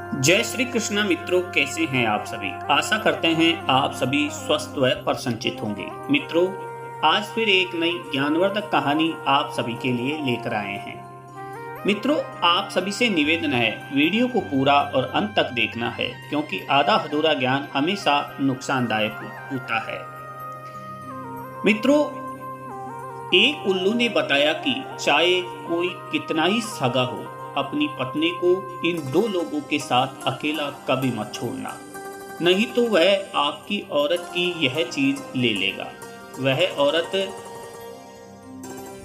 जय श्री कृष्ण मित्रों, कैसे हैं आप सभी। आशा करते हैं आप सभी स्वस्थ व प्रसन्नचित होंगे। मित्रों, आज फिर एक नई ज्ञानवर्धक कहानी आप सभी के लिए लेकर आए हैं। मित्रों, आप सभी से निवेदन है, वीडियो को पूरा और अंत तक देखना है, क्योंकि आधा अधूरा ज्ञान हमेशा नुकसानदायक होता है। मित्रों, एक उल्लू ने बताया कि चाहे कोई कितना ही सगा हो, अपनी पत्नी को इन दो लोगों के साथ अकेला कभी मत छोड़ना, नहीं तो वह आपकी औरत की यह चीज ले लेगा। वह औरत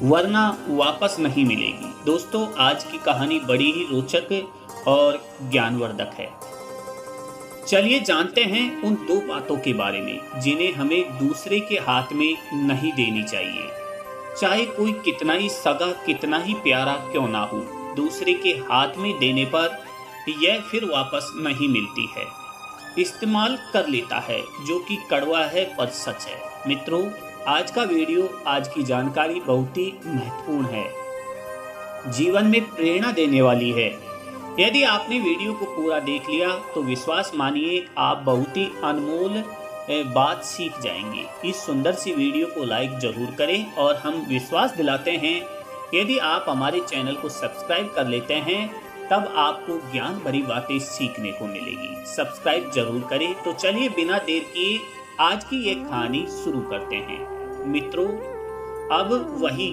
वरना वापस नहीं मिलेगी। दोस्तों, आज की कहानी बड़ी ही रोचक और ज्ञानवर्धक है। चलिए जानते हैं उन दो बातों के बारे में जिन्हें हमें दूसरे के हाथ में नहीं देनी चाहिए। चाहे कोई कितना ही सगा, कितना ही प्यारा क्यों ना हो, दूसरे के हाथ में देने पर यह फिर वापस नहीं मिलती है, इस्तेमाल कर लेता है, जो कि कड़वा है पर सच है। मित्रों, आज का वीडियो, आज की जानकारी बहुत ही महत्वपूर्ण है, जीवन में प्रेरणा देने वाली है। यदि आपने वीडियो को पूरा देख लिया तो विश्वास मानिए आप बहुत ही अनमोल बात सीख जाएंगे। इस सुंदर सी वीडियो को लाइक जरूर करें और हम विश्वास दिलाते हैं यदि आप हमारे चैनल को सब्सक्राइब कर लेते हैं तब आपको ज्ञान भरी बातें सीखने को मिलेगी। सब्सक्राइब जरूर करें। तो चलिए बिना देर किए आज की ये कहानी शुरू करते हैं। मित्रों, अब वही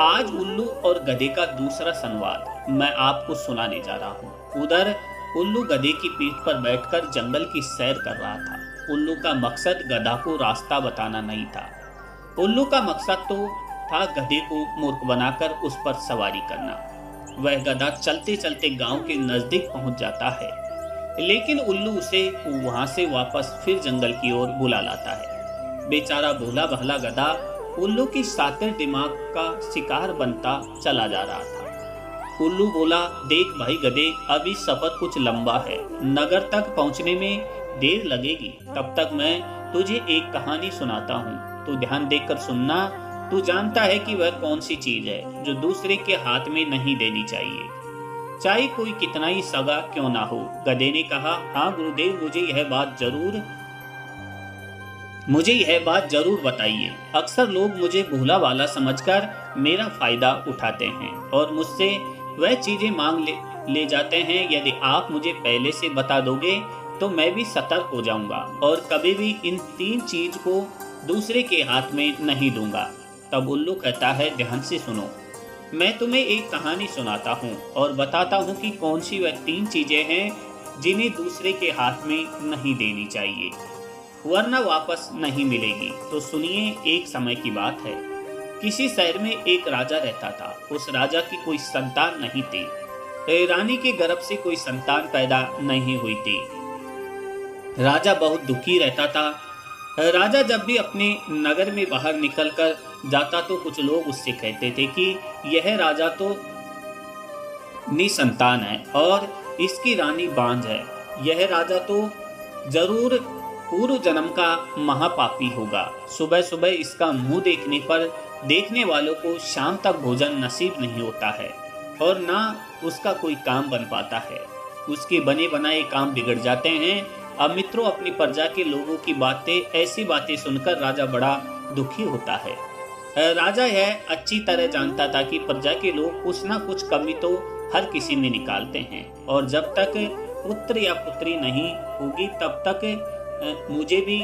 आज उल्लू और गधे का दूसरा संवाद मैं आपको सुनाने जा रहा हूँ। उधर उल्लू गधे की पीठ पर बैठकर जंगल की सैर कर रहा था। उल्लू का मकसद गधा को रास्ता बताना नहीं था। उल्लू का मकसद तो था गधे को मूर्ख बनाकर उस पर सवारी करना। वह गधा चलते चलते गांव के नजदीक पहुंच जाता है, लेकिन उल्लू उसे वहां से वापस फिर जंगल की ओर बुला लाता है। बेचारा भोला भाला गधा उल्लू की शातिर दिमाग का शिकार बनता चला जा रहा था। उल्लू बोला, देख भाई गधे, अभी सफर कुछ लंबा है, नगर तक पहुंचने में देर लगेगी। तब तक मैं तुझे एक कहानी सुनाता हूँ, तू ध्यान देकर सुनना। तू जानता है कि वह कौन सी चीज है जो दूसरे के हाथ में नहीं देनी चाहिए, चाहे कोई कितना ही सगा क्यों ना हो। गधे ने कहा, हाँ गुरुदेव, मुझे यह बात जरूर बताइए। अक्सर लोग मुझे भोला वाला समझकर मेरा फायदा उठाते हैं और मुझसे वह चीजें मांग ले जाते हैं। यदि आप मुझे पहले से बता दोगे तो मैं भी सतर्क हो जाऊंगा और कभी भी इन तीन चीज को दूसरे के हाथ में नहीं दूंगा। तब उल्लू कहता है, ध्यान से सुनो, मैं तुम्हें एक कहानी सुनाता हूँ और बताता हूँ कि कौन सी वह तीन चीजें हैं जिन्हें दूसरे के हाथ में नहीं देनी चाहिए, वरना वापस नहीं मिलेगी। तो सुनिए, एक समय की बात है। किसी शहर में एक राजा रहता था। उस राजा की कोई संतान नहीं थी। रानी के गर्भ से कोई संतान पैदा नहीं हुई थी। राजा बहुत दुखी रहता था। राजा जब भी अपने नगर में बाहर निकलकर जाता तो कुछ लोग उससे कहते थे कि यह राजा तो निसंतान है और इसकी रानी बांझ है। यह राजा तो जरूर पूर्व जन्म का महापापी होगा। सुबह सुबह इसका मुंह देखने पर देखने वालों को शाम तक भोजन नसीब नहीं होता है और ना उसका कोई काम बन पाता है। उसके बने बनाए काम बिगड़ जाते हैं। अब मित्रों, अपनी प्रजा के लोगों की ऐसी बातें सुनकर राजा बड़ा दुखी होता है। राजा यह अच्छी तरह जानता था कि प्रजा के लोग कुछ ना कुछ कमी तो हर किसी में निकालते हैं और जब तक पुत्र या पुत्री नहीं होगी तब तक मुझे भी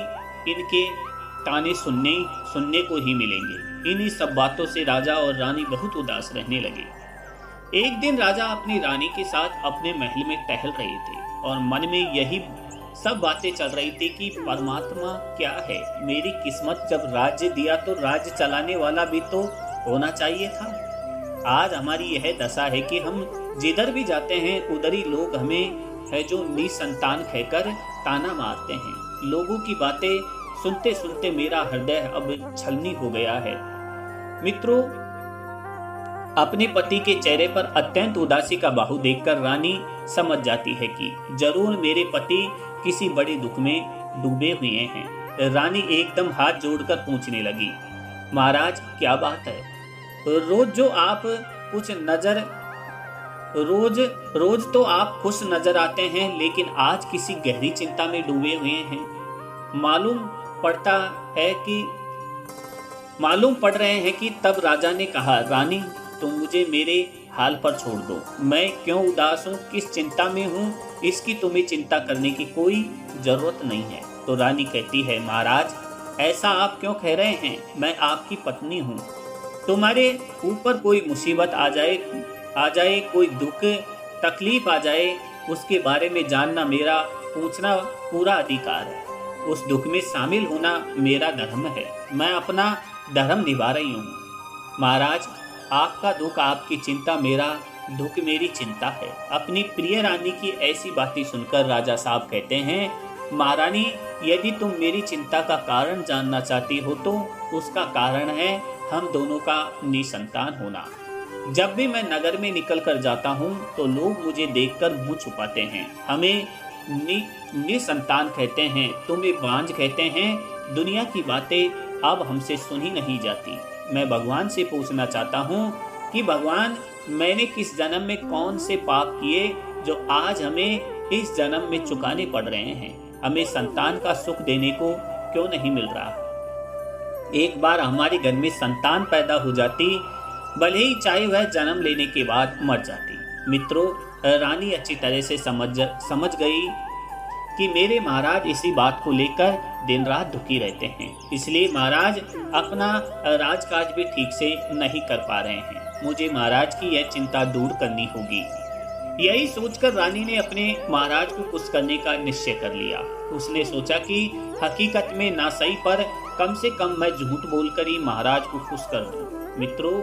इनके ताने सुनने को ही मिलेंगे। इन्हीं सब बातों से राजा और रानी बहुत उदास रहने लगे। एक दिन राजा अपनी रानी के साथ अपने महल में टहल रहे थे और मन में यही सब बातें चल रही थी कि परमात्मा क्या है, मेरी किस्मत जब राज्य दिया तो राज्य चलाने वाला भी तो होना चाहिए था। आज हमारी यह दशा है कि हम जिधर भी जाते हैं उधर ही लोग हमें है जो निसंतान कहकर ताना मारते हैं। लोगों की बातें सुनते सुनते मेरा हृदय अब छलनी हो गया है। मित्रों, अपने पति के चेहरे पर अत्यंत उदासी का बाहु देखकर रानी समझ जाती है कि जरूर मेरे पति किसी बड़े दुख में डूबे हुए हैं। रानी एकदम हाथ जोड़कर पूछने लगी, महाराज क्या बात है? रोज जो आप कुछ नजर रोज रोज तो आप खुश नजर आते हैं, लेकिन आज किसी गहरी चिंता में डूबे हुए हैं। मालूम पड़ता है कि मालूम पड़ रहे हैं कि तब राजा ने कहा, रानी तुम मुझे मेरे हाल पर छोड़ दो। मैं क्यों उदास हूँ, किस चिंता में हूँ, इसकी तुम्हें चिंता करने की कोई जरूरत नहीं है। तो रानी कहती है, महाराज ऐसा आप क्यों कह रहे हैं, मैं आपकी पत्नी हूँ। तुम्हारे ऊपर कोई मुसीबत आ जाए, कोई दुख तकलीफ आ जाए, उसके बारे में जानना मेरा पूछना पूरा अधिकार है। उस दुख में शामिल होना मेरा धर्म है। मैं अपना धर्म निभा रही हूँ। महाराज आपका दुख आपकी चिंता, मेरा दुख मेरी चिंता है। अपनी प्रिय रानी की ऐसी बातें सुनकर राजा साहब कहते हैं, महारानी यदि तुम मेरी चिंता का कारण जानना चाहती हो तो उसका कारण है हम दोनों का निसंतान होना। जब भी मैं नगर में निकल कर जाता हूँ तो लोग मुझे देखकर मुंह छुपाते हैं, हमें निसंतान कहते हैं, तुम्हें बांझ कहते हैं। दुनिया की बातें अब हमसे सुनी नहीं जाती। मैं भगवान से पूछना चाहता हूँ कि भगवान मैंने किस जन्म में कौन से पाप किए जो आज हमें इस जन्म में चुकाने पड़ रहे हैं। हमें संतान का सुख देने को क्यों नहीं मिल रहा। एक बार हमारे घर में संतान पैदा हो जाती, भले ही चाहे वह जन्म लेने के बाद मर जाती। मित्रों, रानी अच्छी तरह से समझ गई कि मेरे महाराज इसी बात को लेकर दिन रात दुखी रहते हैं, इसलिए महाराज अपना राजकाज भी ठीक से नहीं कर पा रहे हैं। मुझे महाराज की यह चिंता दूर करनी होगी। यही सोचकर रानी ने अपने महाराज को खुश करने का निश्चय कर लिया। उसने सोचा कि हकीकत में ना सही पर कम से कम मैं झूठ बोलकर ही महाराज को खुश कर दूं। मित्रों,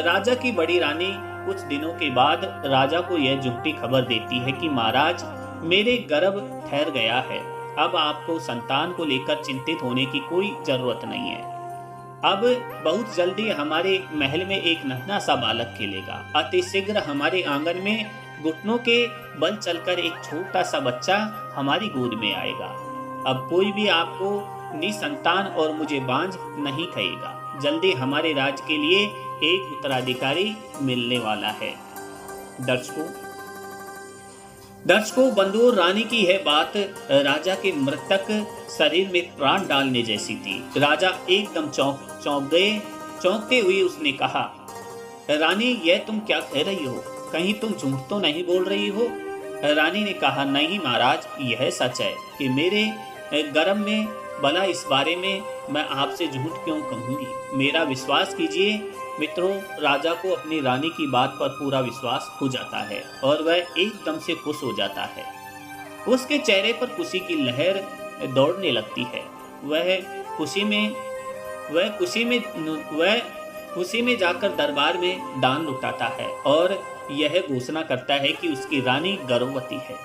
राजा की बड़ी रानी कुछ दिनों के बाद राजा को यह झूठी खबर देती है कि महाराज मेरे गर्भ ठहर गया है। अब आपको संतान को लेकर चिंतित होने की कोई जरूरत नहीं है। अब बहुत जल्दी हमारे महल में एक नन्हा सा बालक खेलेगा। अति शीघ्र हमारे आंगन में घुटनों के बल चलकर एक छोटा सा बच्चा हमारी गोद में आएगा। अब कोई भी आपको निसंतान और मुझे बांझ नहीं कहेगा। जल्दी हमारे राज के लिए एक उत्तराधिकारी मिलने वाला है। दर्शकों, बंधुओं, रानी की यह बात राजा के मृतक शरीर में प्राण डालने जैसी थी। राजा एकदम चौंक गए। चौंकते हुए उसने कहा, रानी यह तुम क्या कह रही हो, कहीं तुम झूठ तो नहीं बोल रही हो। रानी ने कहा, नहीं महाराज, यह सच है कि मेरे गर्भ में भला इस बारे में मैं आपसे झूठ क्यों कहूंगी। मेरा विश्वास कीजिए। मित्रों, राजा को अपनी रानी की बात पर पूरा विश्वास हो जाता है और वह एकदम से खुश हो जाता है। उसके चेहरे पर खुशी की लहर दौड़ने लगती है। वह खुशी में जाकर दरबार में दान लुटाता है और यह घोषणा करता है कि उसकी रानी गर्भवती है।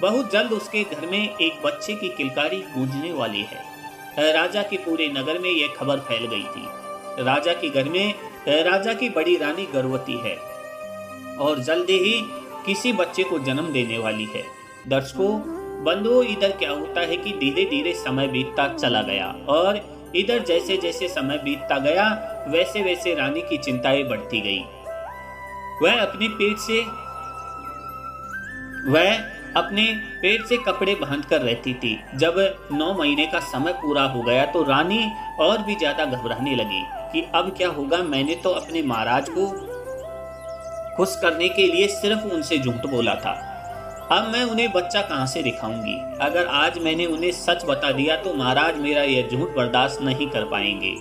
बहुत जल्द उसके घर में एक बच्चे की किलकारी गूंजने वाली है। राजा के पूरे नगर में यह खबर फैल गई थी। राजा के घर में राजा की बड़ी रानी गर्भवती है और जल्द ही किसी बच्चे को जन्म देने वाली है। दर्शकों, बंधुओं, इधर क्या होता है कि धीरे धीरे समय बीतता चला गया और इधर जैसे जैसे समय बीतता गया वैसे वैसे रानी की चिंताएं बढ़ती गई। वह अपने पेट से कपड़े बांध कर रहती थी। जब 9 महीने का समय पूरा हो गया तो रानी और भी ज्यादा घबराने लगी कि अब क्या होगा। मैंने तो अपने महाराज को खुश करने के लिए सिर्फ उनसे झूठ बोला था। अब मैं उन्हें बच्चा कहां से दिखाऊंगी। अगर आज मैंने उन्हें सच बता दिया तो महाराज मेरा यह झूठ बर्दाश्त नहीं कर पाएंगे।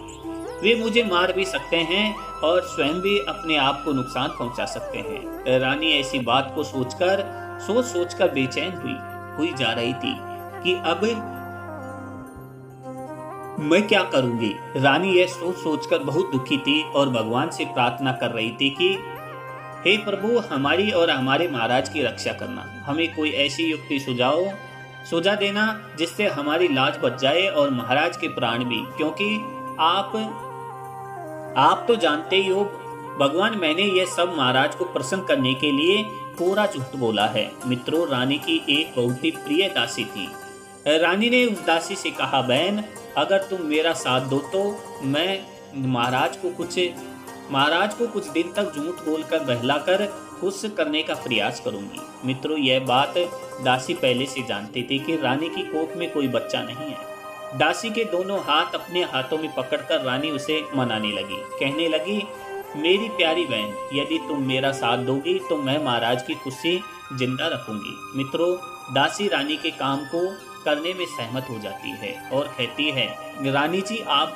वे मुझे मार भी सकते हैं और स्वयं भी अपने आप को नुकसान पहुंचा सकते हैं। रानी ऐसी बात को सोचकर बेचैन हुई जा रही थी कि अब मैं क्या करूंगी। रानी यह सोचकर बहुत दुखी थी और भगवान से प्रार्थना कर रही थी कि हे प्रभु, हमारी और हमारे महाराज की रक्षा करना। हमें कोई ऐसी युक्ति सुझा देना जिससे हमारी लाज बच जाए और महाराज के प्राण भी, क्योंकि आप तो जानते ही हो भगवान, मैंने यह सब महाराज को प्रसन्न करने के लिए पूरा झूठ बोला है। मित्रों, रानी की एक बहुत ही प्रिय दासी थी। रानी ने उस दासी से कहा, बहन, अगर तुम मेरा साथ दो तो मैं महाराज को कुछ दिन तक झूठ बोलकर बहलाकर खुश करने का प्रयास करूंगी। मित्रों, यह बात दासी पहले से जानती थी कि रानी की कोख में कोई बच्चा नहीं है। दासी के दोनों हाथ अपने हाथों में पकड़कर रानी उसे मनाने लगी। कहने लगी, मेरी प्यारी बहन, यदि तुम मेरा साथ दोगी तो मैं महाराज की खुशी जिंदा रखूंगी। मित्रों, दासी रानी के काम को करने में सहमत हो जाती है और कहती है, रानी जी, आप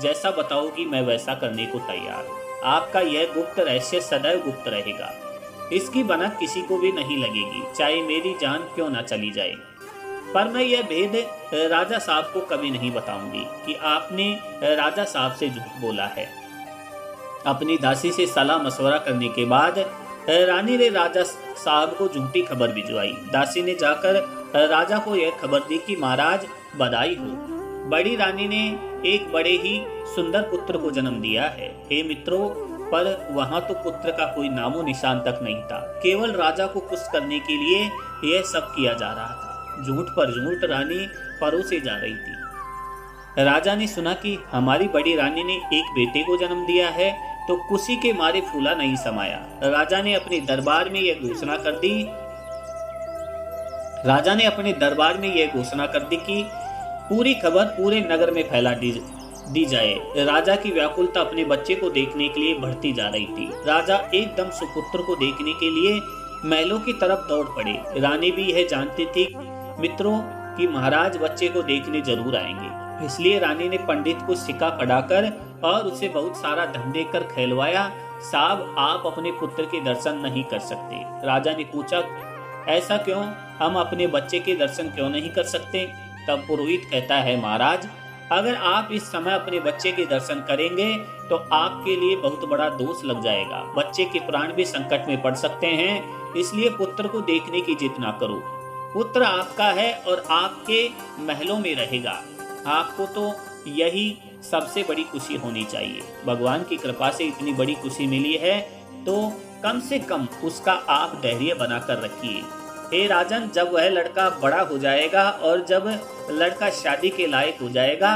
जैसा बताओगी मैं वैसा करने को तैयार हूँ। आपका यह गुप्त रहस्य सदैव गुप्त रहेगा। इसकी भनक किसी को भी नहीं लगेगी, चाहे मेरी जान क्यों ना चली जाए। पर मैं यह भेद राजा साहब को कभी नहीं बताऊंगी कि आपने राजा साहब से झूठ बोला है। अपनी दासी से सलाह मशवरा करने के बाद रानी ने राजा साहब को झूठी खबर भिजवाई। दासी ने जाकर राजा को यह खबर दी कि महाराज, बधाई हो, बड़ी रानी ने एक बड़े ही सुंदर पुत्र को जन्म दिया है। हे मित्रों, पर वहां तो पुत्र का कोई नामो निशान तक नहीं था। केवल राजा को खुश करने के लिए यह सब किया जा रहा था। झूठ पर झूठ रानी परोसे जा रही थी। राजा ने सुना कि हमारी बड़ी रानी ने एक बेटे को जन्म दिया है तो खुशी के मारे फूला नहीं समाया। राजा ने अपने दरबार में यह घोषणा कर दी कि पूरी खबर पूरे नगर में फैला दी जाए। राजा की व्याकुलता अपने बच्चे को देखने के लिए बढ़ती जा रही थी। राजा एकदम सुपुत्र को देखने के लिए महलों की तरफ दौड़ पड़े। रानी भी यह जानती थी मित्रों कि महाराज बच्चे को देखने जरूर आएंगे, इसलिए रानी ने पंडित को सिक्का पढ़ाकर और उसे बहुत सारा धन देकर खेलवाया। साहब, आप अपने पुत्र के दर्शन नहीं कर सकते। राजा ने पूछा, ऐसा क्यों? हम अपने बच्चे के दर्शन क्यों नहीं कर सकते? तब पुरोहित कहता है, महाराज, अगर आप इस समय अपने बच्चे के दर्शन करेंगे तो आपके लिए बहुत बड़ा दोष लग जाएगा। बच्चे के प्राण भी संकट में पड़ सकते हैं, इसलिए पुत्र को देखने की जिद ना करो। पुत्र आपका है और आपके महलों में रहेगा। आपको तो यही सबसे बड़ी खुशी होनी चाहिए। भगवान की कृपा से इतनी बड़ी खुशी मिली है तो कम से कम उसका आप धैर्य बनाकर रखिए। हे राजन, जब वह लड़का बड़ा हो जाएगा और जब लड़का शादी के लायक हो जाएगा,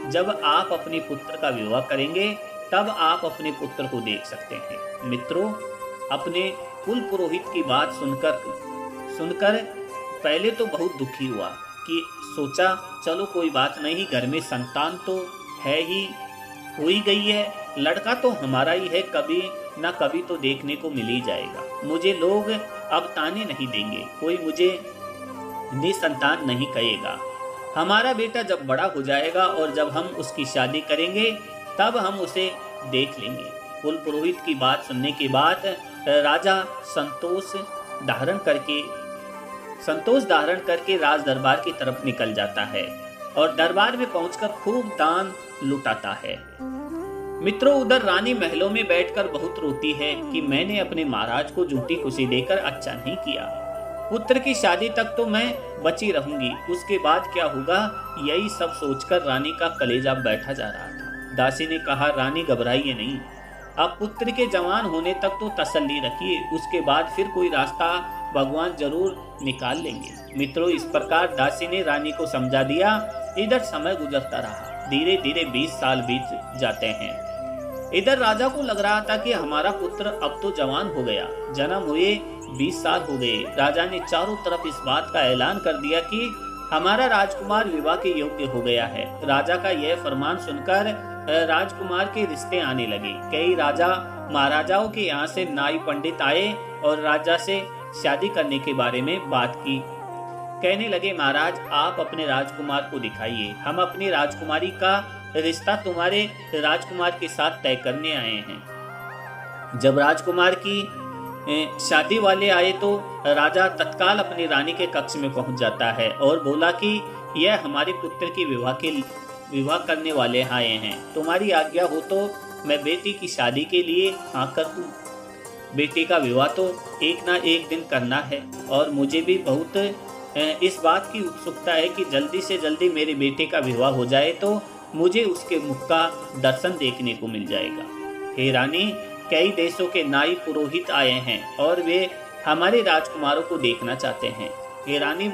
जब आप अपने पुत्र का विवाह करेंगे, तब आप अपने पुत्र को देख सकते हैं। मित्रों, अपने कुल पुरोहित की बात सुनकर पहले तो बहुत दुखी हुआ कि सोचा चलो कोई बात नहीं, घर में संतान तो है ही, हो ही गई है, लड़का तो हमारा ही है, कभी ना कभी तो देखने को मिल ही जाएगा। मुझे लोग अब ताने नहीं देंगे, कोई मुझे निसंतान नहीं कहेगा। हमारा बेटा जब बड़ा हो जाएगा और जब हम उसकी शादी करेंगे तब हम उसे देख लेंगे। कुल पुरोहित की बात सुनने के बाद राजा संतोष धारण करके राज दरबार की तरफ निकल जाता है और दरबार में पहुंचकर खूब दान लुटाता है। मित्रों, उधर रानी महलों में बैठकर बहुत रोती है कि मैंने अपने महाराज को झूठी खुशी देकर अच्छा नहीं किया। पुत्र की शादी तक तो मैं बची रहूंगी, उसके बाद क्या होगा, यही सब सोचकर रानी का कलेजा बैठा जा रहा था। दासी ने कहा, रानी घबराइए नहीं, अब पुत्र के जवान होने तक तो तसल्ली रखिए, उसके बाद फिर कोई रास्ता भगवान जरूर निकाल लेंगे। मित्रों, इस प्रकार दासी ने रानी को समझा दिया। इधर समय गुजरता रहा, धीरे धीरे 20 साल बीत जाते हैं। इधर राजा को लग रहा था कि हमारा पुत्र अब तो जवान हो गया, जन्म हुए 20 साल हो गए। राजा ने चारों तरफ इस बात का ऐलान कर दिया कि हमारा राजकुमार विवाह के योग्य हो गया है। राजा का यह फरमान सुनकर राजकुमार के रिश्ते आने लगे। कई राजा महाराजाओं के यहाँ से नाई पंडित आए और राजा से शादी करने के बारे में बात की। कहने लगे, महाराज, आप अपने राजकुमार को दिखाइए, हम अपनी राजकुमारी का रिश्ता तुम्हारे राजकुमार के साथ तय करने आए हैं। जब राजकुमार की शादी वाले आए तो राजा तत्काल अपनी रानी के कक्ष में पहुंच जाता है और बोला कि यह हमारे पुत्र की विवाह करने वाले आए हैं, तुम्हारी आज्ञा हो तो मैं बेटी की शादी के लिए हाँ कर दूं। बेटी का विवाह तो एक ना एक दिन करना है और मुझे भी बहुत इस बात की उत्सुकता है कि जल्दी से जल्दी मेरे बेटे का विवाह हो जाए तो मुझे उसके मुख का दर्शन देखने को मिल जाएगा। हे रानी, कई देशों के नाई पुरोहित आए हैं और वे हमारे राजकुमारों को देखना चाहते हैं। हे रानी,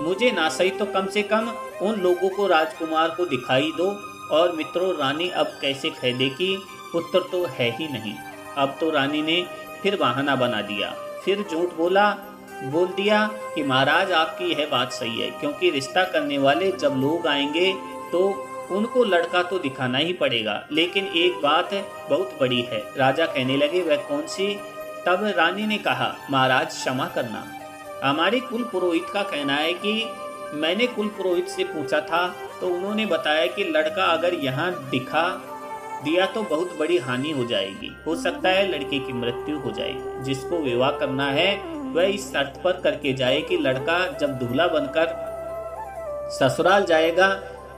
मुझे ना सही तो कम से कम उन लोगों को राजकुमार को दिखाई दो। और मित्रों, रानी अब कैसे कह दे कि पुत्र तो है ही नहीं। अब तो रानी ने फिर बहाना बना दिया, फिर झूठ बोल दिया कि महाराज आपकी यह बात सही है, क्योंकि रिश्ता करने वाले जब लोग आएंगे तो उनको लड़का तो दिखाना ही पड़ेगा, लेकिन एक बात बहुत बड़ी है। राजा कहने लगे, वह कौन सी? तब रानी ने कहा, महाराज क्षमा करना, हमारे कुल पुरोहित का कहना है कि मैंने कुल पुरोहित से पूछा था तो उन्होंने बताया कि लड़का अगर यहाँ दिखा दिया तो बहुत बड़ी हानि हो जाएगी, हो सकता है लड़के की मृत्यु हो जाएगी। जिसको विवाह करना है वह इस शर्त पर करके जाए कि लड़का जब दूल्हा बनकर ससुराल जाएगा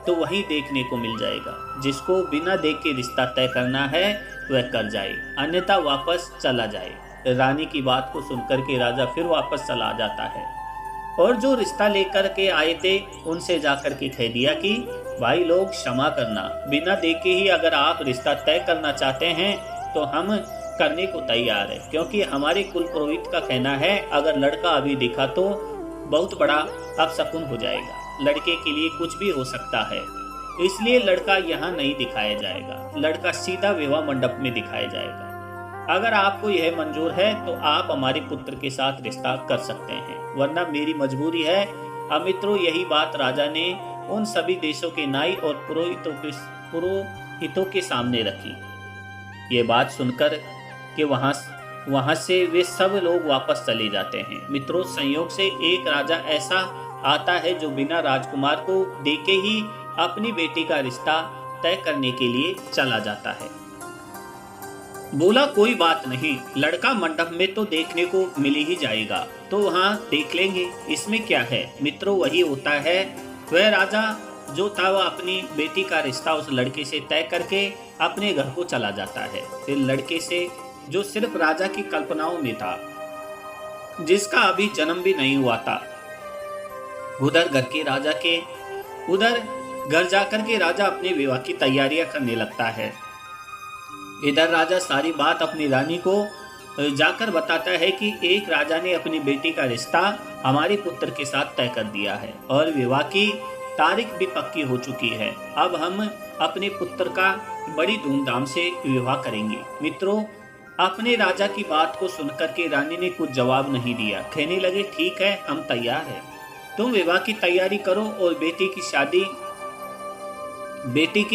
तो वहीं देखने को मिल जाएगा। जिसको बिना देख के रिश्ता तय करना है वह कर जाए, अन्यथा वापस चला जाए। रानी की बात को सुनकर के राजा फिर वापस चला जाता है और जो रिश्ता लेकर के आए थे उनसे जाकर के कह दिया कि भाई लोग क्षमा करना, बिना देखे ही अगर आप रिश्ता तय करना चाहते हैं तो हम करने को तैयार है, क्योंकि हमारे कुल पुरोहित का कहना है अगर लड़का अभी दिखा तो बहुत बड़ा अपशकुन हो जाएगा, लड़के के लिए कुछ भी हो सकता है, इसलिए लड़का यहाँ नहीं दिखाया जाएगा, लड़का सीधा विवाह मंडप में दिखाया जाएगा। अगर आपको यह मंजूर है तो आप हमारे पुत्र के साथ रिश्ता कर सकते हैं, वरना मेरी मजबूरी है। अब मित्रों, यही बात राजा ने उन सभी देशों के नाई और पुरोहितों के सामने रखी। ये बात सुनकर कि वहां से वे सब लोग वापस चले जाते हैं। मित्रों, संयोग से एक राजा ऐसा आता है जो बिना राजकुमार को देखे ही अपनी बेटी का रिश्ता तय करने के लिए चला जाता है। बोला, कोई बात नहीं, लड़का मंडप में तो देखने को मिल ही जाएगा, तो वहाँ देख लेंगे, इसमें क्या है। मित्रों, वही होता है, वह राजा जो था वह अपनी बेटी का रिश्ता उस लड़के से तय करके अपने घर को चला जाता है। फिर लड़के से जो सिर्फ राजा की कल्पनाओं में था, जिसका अभी जन्म भी नहीं हुआ था, उधर घर जाकर के राजा अपने विवाह की तैयारियां करने लगता है। इधर राजा सारी बात अपनी रानी को जाकर बताता है कि एक राजा ने अपनी बेटी का रिश्ता हमारे पुत्र के साथ तय कर दिया है और विवाह की तारीख भी पक्की हो चुकी है। अब हम अपने पुत्र का बड़ी धूमधाम से विवाह करेंगे। मित्रों, अपने राजा की बात को सुनकर के रानी ने कुछ जवाब नहीं दिया। कहने लगे, ठीक है, हम तैयार हैं, तुम विवाह की तैयारी करो और बेटी की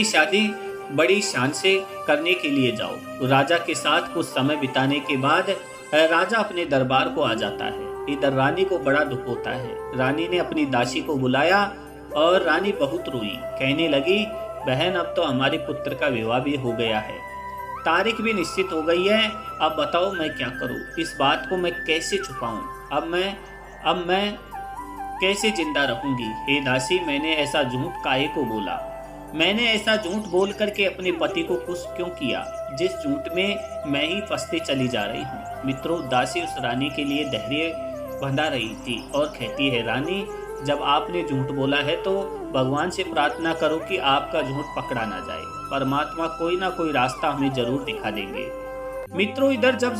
शादी बड़ी शान से करने के लिए जाओ। राजा के साथ कुछ समय बिताने के बाद राजा अपने दरबार को आ जाता है। इधर रानी को बड़ा दुख होता है। रानी ने अपनी दासी को बुलाया और रानी बहुत रोई। कहने लगी, बहन, अब तो हमारे पुत्र का विवाह भी हो गया है, तारीख भी निश्चित हो गई है, अब बताओ मैं क्या करूं? इस बात को मैं कैसे छुपाऊं? अब मैं कैसे जिंदा रहूंगी? हे दासी, मैंने ऐसा झूठ काहे को बोला? मैंने ऐसा झूठ बोल करके अपने पति को खुश क्यों किया, जिस झूठ में मैं ही फंसते चली जा रही हूँ। मित्रों, दासी उस रानी के लिए धैर्य बंधा रही थी और कहती है, रानी, जब आपने झूठ बोला है तो भगवान से प्रार्थना करो कि आपका झूठ पकड़ा ना जाए। परमात्मा कोई ना कोई रास्ता हमें जरूर दिखा देंगे। मित्रों, इधर जब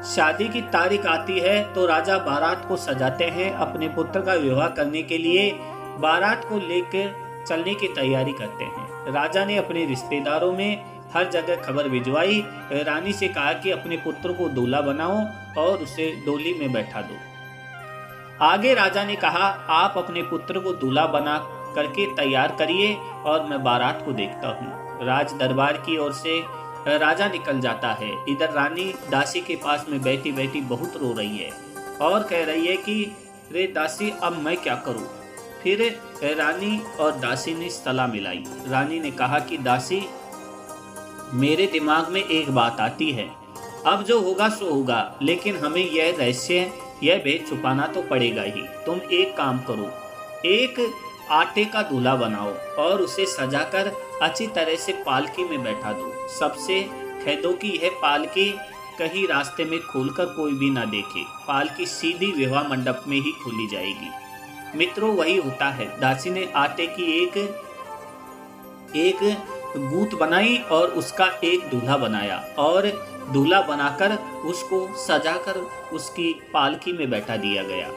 शादी की तारीख आती है तो राजा बारात को सजाते हैं। अपने पुत्र का विवाह करने के लिए बारात को लेकर चलने की तैयारी करते हैं। राजा ने अपने रिश्तेदारों में हर जगह खबर भिजवाई। रानी से कहा कि अपने पुत्र को दूल्हा बनाओ और उसे डोली में बैठा दो। आगे राजा ने कहा, आप अपने पुत्र को दूल्हा बना करके तैयार करिए और मैं बारात को देखता हूँ। राज दरबार की ओर से राजा निकल जाता है। इधर रानी दासी के पास में बैठी बैठी बहुत रो रही है और कह रही है कि रे दासी, अब मैं क्या करूँ? फिर रानी और दासी ने सलाह मिलाई। रानी ने कहा कि दासी, मेरे दिमाग में एक बात आती है, अब जो होगा सो होगा, लेकिन हमें यह रहस्य, यह भेद छुपाना तो पड़ेगा ही। तुम एक काम करो, एक आटे का दूल्हा बनाओ और उसे सजाकर अच्छी तरह से पालकी में बैठा दो। सबसे कह दो कि यह पालकी कहीं रास्ते में खोलकर कोई भी ना देखे। पालकी सीधी विवाह मंडप में ही खोली जाएगी। मित्रों, वही होता है। दासी ने आटे की एक गूंथ बनाई और उसका एक दूल्हा बनाया और दूल्हा बनाकर उसको सजाकर उसकी पालकी में बैठा दिया गया।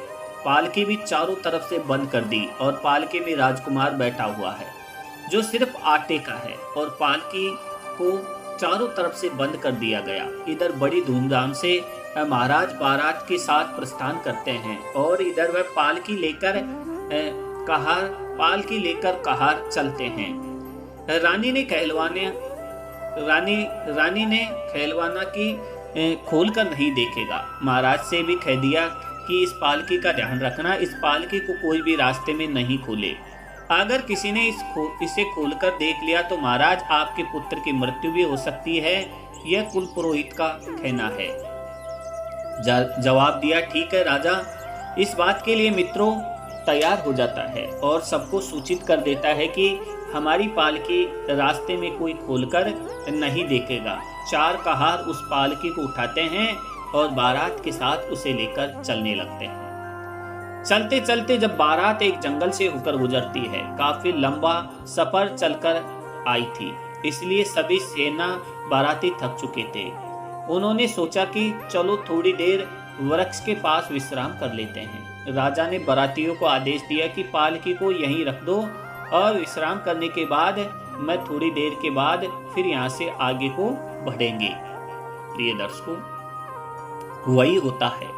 पालकी भी चारों तरफ से बंद कर दी और पालकी में राजकुमार बैठा हुआ है जो सिर्फ आटे का है और पालकी को चारों तरफ से बंद कर दिया गया। इधर बड़ी धूमधाम से महाराज बारात के साथ प्रस्थान करते हैं और इधर वह पालकी लेकर कहार चलते हैं। रानी ने कहलवाना की खोल कर नहीं देखेगा। महाराज से भी कह दिया कि इस पालकी का ध्यान रखना, इस पालकी को कोई भी रास्ते में नहीं खोले। अगर किसी ने इसे खोलकर देख लिया तो महाराज आपके पुत्र की मृत्यु भी हो सकती है, यह कुल पुरोहित का कहना है। जवाब दिया, ठीक है राजा। इस बात के लिए मित्रों तैयार हो जाता है और सबको सूचित कर देता है कि हमारी पालकी रास्ते में कोई खोलकर नहीं देखेगा। 4 कहार उस पालकी को उठाते हैं और बारात के साथ उसे लेकर चलने लगते हैं। चलते चलते जब बारात एक जंगल से होकर गुजरती है, काफी लंबा सफर चलकर आई थी, इसलिए सभी सेना बाराती थक चुके थे। उन्होंने सोचा कि चलो थोड़ी देर वृक्ष के पास विश्राम कर लेते हैं। राजा ने बारातियों को आदेश दिया कि पालकी को यहीं रख दो और विश्राम करने के बाद मैं थोड़ी देर के बाद फिर यहाँ से आगे को बढ़ेंगे। प्रिय दर्शकों, वही होता है।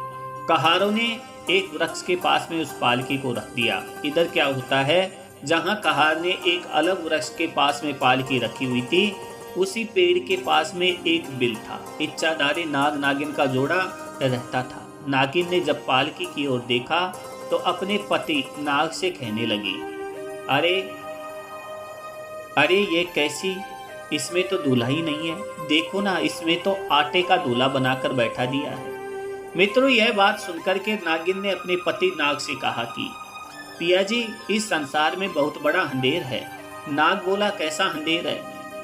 कहारों ने एक वृक्ष के पास में उस पालकी को रख दिया। इधर क्या होता है, जहाँ कहार ने एक अलग वृक्ष के पास में पालकी रखी हुई थी, उसी पेड़ के पास में एक बिल था। इच्छाधारी नाग नागिन का जोड़ा रहता था। नागिन ने जब पालकी की ओर देखा तो अपने पति नाग से कहने लगी, अरे ये कैसी, इसमें तो दूल्हा ही नहीं है। देखो ना, इसमें तो आटे का दूल्हा बनाकर बैठा दिया है। मित्रों, यह बात सुनकर के नागिन ने अपने पति नाग से कहा कि पिया जी, इस संसार में बहुत बड़ा अंधेर है। नाग बोला, कैसा अंधेर है?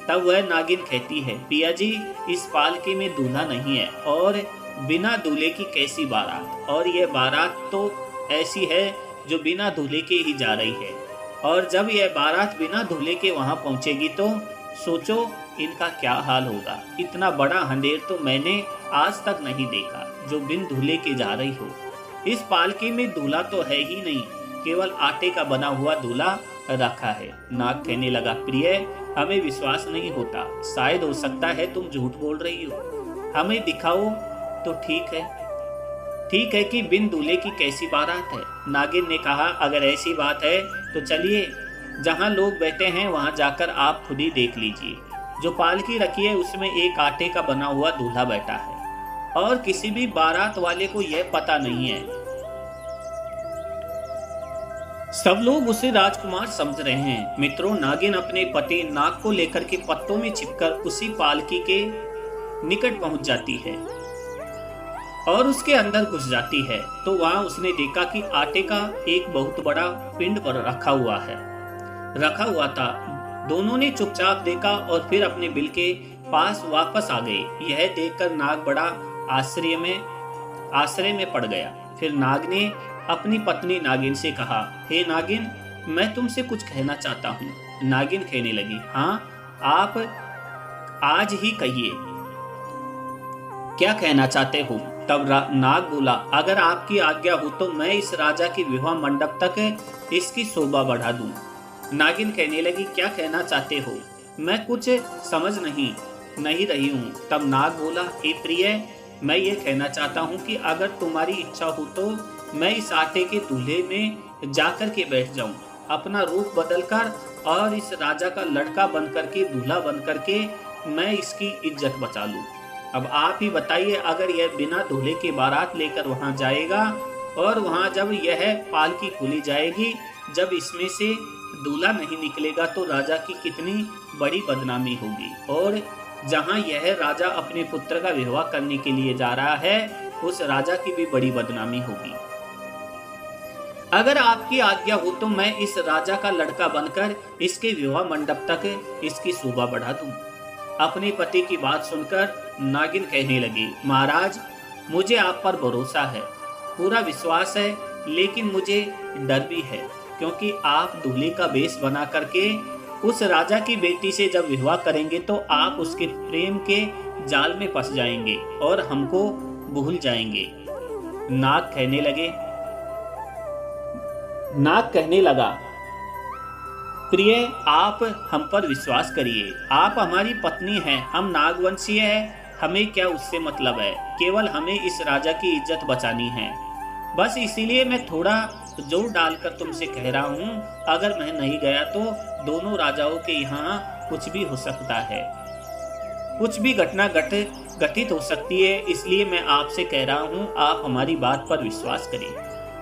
तब वह नागिन कहती है, पिया जी, इस पालकी में दूल्हा नहीं है और बिना दूल्हे की कैसी बारात, और यह बारात तो ऐसी है जो बिना दूल्हे के ही जा रही है। और जब यह बारात बिना दूल्हे के वहां पहुंचेगी तो सोचो इनका क्या हाल होगा। इतना बड़ा अंधेर तो मैंने आज तक नहीं देखा जो बिन दूल्हे के जा रही हो। इस पालकी में दूल्हा तो है ही नहीं, केवल आटे का बना हुआ दूल्हा रखा है। नाग कहने लगा, प्रिय, हमें विश्वास नहीं होता। शायद हो सकता है तुम झूठ बोल रही हो। हमें दिखाओ तो ठीक है कि बिन दूल्हे की कैसी बारात है। नागिन ने कहा, अगर ऐसी बात है तो चलिए, जहाँ लोग बैठे हैं वहाँ जाकर आप खुद ही देख लीजिए। जो पालकी रखी है उसमें एक आटे का बना हुआ दूल्हा बैठा है और किसी भी बारात वाले को यह पता नहीं है। सब लोग उसे राजकुमार समझ रहे हैं। मित्रों, नागिन अपने पति नाग को लेकर के पत्तों में छिपकर उसी पालकी के निकट पहुंच जाती है और उसके अंदर घुस जाती है तो वहां उसने देखा कि आटे का एक बहुत बड़ा पिंड पर रखा हुआ था। दोनों ने चुपचाप देखा और फिर अपने बिल के पास वापस आ गए। यह देखकर नाग बड़ा आश्चर्य में पड़ गया। फिर नाग ने अपनी पत्नी नागिन से कहा, हे नागिन, मैं तुमसे कुछ कहना चाहता हूँ। नागिन कहने लगी, हाँ, आप आज ही कहिए, क्या कहना चाहते हो? तब नाग बोला, अगर आपकी आज्ञा हो तो मैं इस राजा की विवाह मंडप तक इसकी शोभा बढ़ा दूं। नागिन कहने लगी, क्या कहना चाहते हो? मैं कुछ समझ नहीं रही हूँ। तब नाग बोला, हे प्रिय, मैं ये कहना चाहता हूँ कि अगर तुम्हारी इच्छा हो तो मैं इस आटे के दूल्हे में जाकर के बैठ जाऊं, अपना रूप बदलकर, और इस राजा का लड़का बनकर के, दूल्हा बनकर के मैं इसकी इज्जत बचा लूं। अब आप ही बताइए, अगर यह बिना दूल्हे की बारात लेकर वहां जाएगा और वहां जब यह पालकी खुली जाएगी, जब इसमें से दूल्हा नहीं निकलेगा तो राजा की कितनी बड़ी बदनामी होगी। और जहां यह राजा अपने पुत्र का विवाह करने के लिए जा रहा है, उस राजा की भी बड़ी बदनामी होगी। अगर आपकी आज्ञा हो तो मैं इस राजा का लड़का बनकर इसके विवाह मंडप तक इसकी शोभा बढ़ा दूं। अपने पति की बात सुनकर नागिन कहने लगी, महाराज, मुझे आप पर भरोसा है, पूरा विश्वास है, लेकिन मुझे डर भी है, क्योंकि आप दूल्हे का वेश बना करके उस राजा की बेटी से जब विवाह करेंगे तो आप उसके प्रेम के जाल में फंस जाएंगे और हमको भूल जाएंगे। नाग कहने लगा, प्रिय, आप हम पर विश्वास करिए। आप हमारी पत्नी हैं, हम नागवंशीय हैं, हमें क्या उससे मतलब है। केवल हमें इस राजा की इज्जत बचानी है। बस इसीलिए मैं थोड़ा जोर डालकर तुमसे कह रहा हूँ। अगर मैं नहीं गया तो दोनों राजाओं के यहाँ कुछ भी हो सकता है, कुछ भी घटना घटित हो सकती है। इसलिए मैं आपसे कह रहा हूँ, आप हमारी बात पर विश्वास करें।